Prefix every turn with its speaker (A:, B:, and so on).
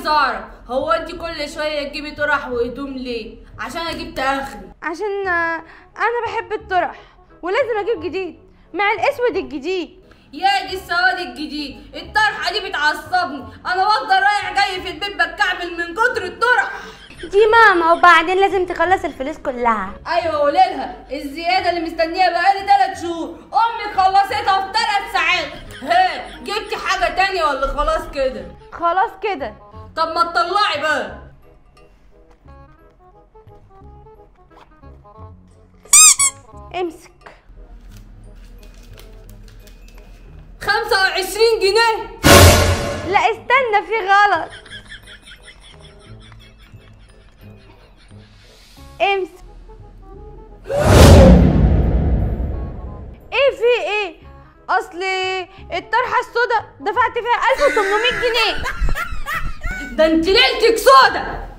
A: اعرف، هو انت كل شويه تجيبي طرح وهدوم ليه؟ عشان انا جبت اخري.
B: عشان انا بحب الطرح ولازم اجيب جديد مع الاسود الجديد.
A: يا دي السواد الجديد، الطرحه دي بتعصبني، انا بفضل رايح جاي في البيت بتكعبل من كتر الطرح.
B: دي ماما، وبعدين لازم تخلص الفلوس كلها.
A: ايوه قوليلها الزياده اللي مستنيها بقالي 3 شهور، امي خلصتها في 3 ساعات. هي جبتي حاجه تانية ولا خلاص كده؟
B: خلاص كده.
A: طب ما تطلعي بقى.
B: امسك.
A: 25 جنيه.
B: لا استنى، في غلط. امسك. ايه في ايه؟ اصل الطرحه السودا دفعت فيها 1800 جنيه.
A: ده انت ليلتك سودا.